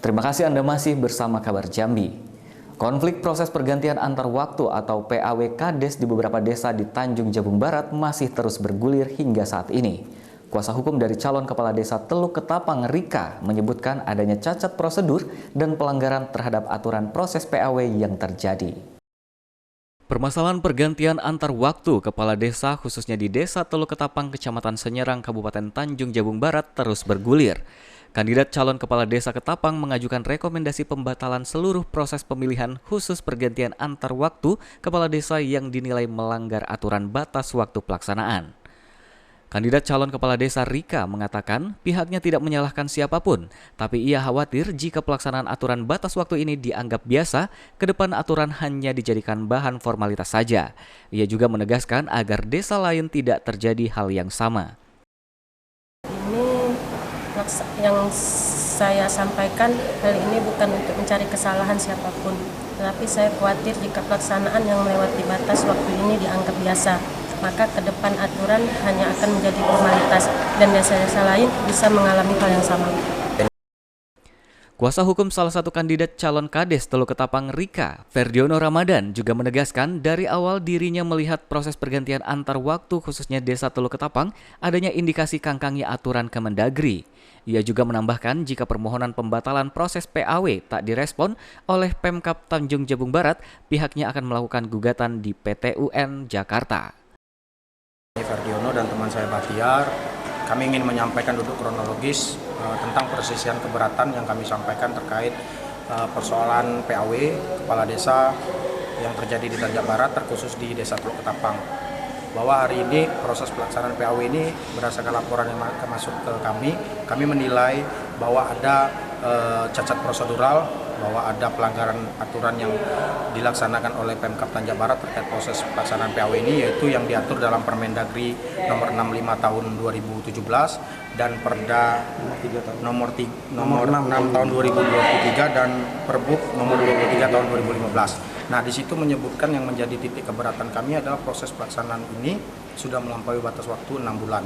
Terima kasih Anda masih bersama Kabar Jambi. Konflik proses pergantian antar waktu atau PAW Kades di beberapa desa di Tanjung Jabung Barat masih terus bergulir hingga saat ini. Kuasa hukum dari calon kepala desa Teluk Ketapang Rika menyebutkan adanya cacat prosedur dan pelanggaran terhadap aturan proses PAW yang terjadi. Permasalahan pergantian antar waktu kepala desa khususnya di Desa Teluk Ketapang, Kecamatan Senyerang, Kabupaten Tanjung Jabung Barat terus bergulir. Kandidat calon kepala desa Ketapang mengajukan rekomendasi pembatalan seluruh proses pemilihan khusus pergantian antar waktu kepala desa yang dinilai melanggar aturan batas waktu pelaksanaan. Kandidat calon kepala desa Rika mengatakan pihaknya tidak menyalahkan siapapun, tapi ia khawatir jika pelaksanaan aturan batas waktu ini dianggap biasa, ke depan aturan hanya dijadikan bahan formalitas saja. Ia juga menegaskan agar desa lain tidak terjadi hal yang sama. Yang saya sampaikan kali ini bukan untuk mencari kesalahan siapapun, tetapi saya khawatir jika pelaksanaan yang melewati batas waktu ini dianggap biasa, maka ke depan aturan hanya akan menjadi formalitas dan desa-desa lain bisa mengalami hal yang sama. Kuasa hukum salah satu kandidat calon Kades Teluk Ketapang Rika, Ferdiono Ramadan, juga menegaskan dari awal dirinya melihat proses pergantian antar waktu khususnya Desa Teluk Ketapang adanya indikasi kangkangnya aturan Kemendagri. Ia juga menambahkan jika permohonan pembatalan proses PAW tak direspon oleh Pemkab Tanjung Jabung Barat, pihaknya akan melakukan gugatan di PT UN Jakarta. Ferdiono dan teman saya Bahtiar, kami ingin menyampaikan duduk kronologis tentang persisian keberatan yang kami sampaikan terkait persoalan PAW kepala desa yang terjadi di Tanjung Barat, terkhusus di Desa Teluk Ketapang. Bahwa hari ini proses pelaksanaan PAW ini berdasarkan laporan yang masuk ke kami menilai bahwa ada cacat prosedural, bahwa ada pelanggaran aturan yang dilaksanakan oleh Pemkab Tanjung Barat terkait proses pelaksanaan PAW ini, yaitu yang diatur dalam Permendagri nomor 65 tahun 2017 dan Perda nomor 6 tahun 2023 dan Perbuk nomor 23 tahun 2015. Nah, di situ menyebutkan yang menjadi titik keberatan kami adalah proses pelaksanaan ini sudah melampaui batas waktu 6 bulan,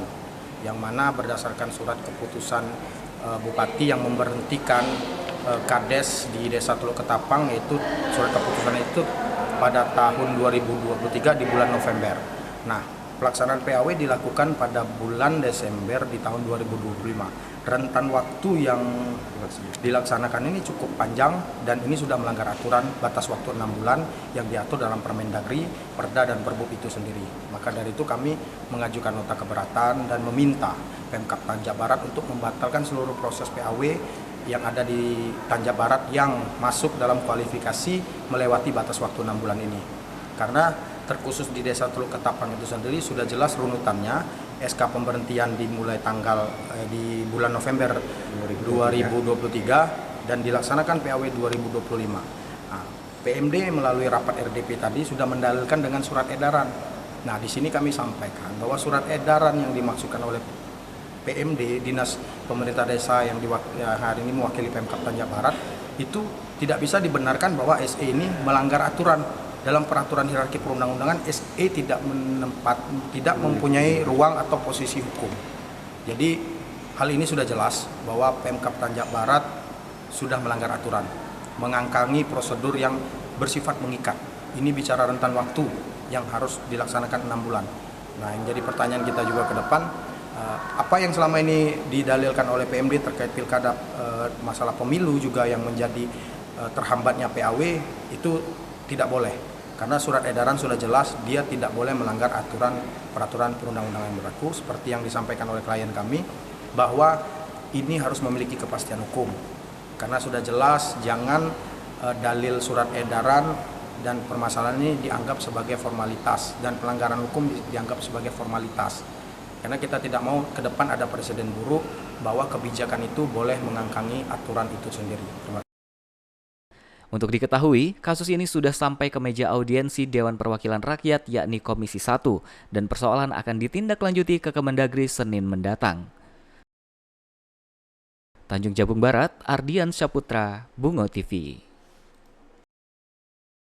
yang mana berdasarkan surat keputusan Bupati yang memberhentikan Kades di Desa Teluk Ketapang, yaitu surat keputusan itu pada tahun 2023 di bulan November. Nah, pelaksanaan PAW dilakukan pada bulan Desember di tahun 2025. Rentan waktu yang dilaksanakan ini cukup panjang dan ini sudah melanggar aturan batas waktu 6 bulan yang diatur dalam Permendagri, Perda dan Perbuk itu sendiri. Maka dari itu kami mengajukan nota keberatan dan meminta Pemkab Tanjung Barat untuk membatalkan seluruh proses PAW yang ada di Tanjung Barat yang masuk dalam kualifikasi melewati batas waktu 6 bulan ini. Karena terkhusus di Desa Teluk Ketapang itu sendiri sudah jelas runutannya, SK pemberhentian dimulai di bulan November 2023 dan dilaksanakan PAW 2025. Nah, PMD melalui rapat RDP tadi sudah mendalilkan dengan surat edaran. Nah, di sini kami sampaikan bahwa surat edaran yang dimaksudkan oleh PMD, Dinas Pemerintah Desa yang hari ini mewakili Pemkab Tanjung Barat, itu tidak bisa dibenarkan bahwa SE ini melanggar aturan. Dalam peraturan hierarki perundang-undangan, SE tidak mempunyai ruang atau posisi hukum. Jadi hal ini sudah jelas bahwa Pemkab Tanjung Barat sudah melanggar aturan, mengangkangi prosedur yang bersifat mengikat. Ini bicara rentan waktu yang harus dilaksanakan 6 bulan. Nah, yang jadi pertanyaan kita juga ke depan, apa yang selama ini didalilkan oleh PMD terkait pilkada, masalah pemilu juga yang menjadi terhambatnya PAW itu tidak boleh, karena surat edaran sudah jelas dia tidak boleh melanggar peraturan perundang-undangan yang berlaku seperti yang disampaikan oleh klien kami, bahwa ini harus memiliki kepastian hukum. Karena sudah jelas jangan dalil surat edaran dan permasalahan ini dianggap sebagai formalitas dan pelanggaran hukum dianggap sebagai formalitas. Karena kita tidak mau ke depan ada presiden buruk bahwa kebijakan itu boleh mengangkangi aturan itu sendiri. Terima kasih. Untuk diketahui, kasus ini sudah sampai ke meja audiensi Dewan Perwakilan Rakyat yakni Komisi 1 dan persoalan akan ditindaklanjuti ke Kemendagri Senin mendatang. Tanjung Jabung Barat, Ardian Syaputra, Bungo TV.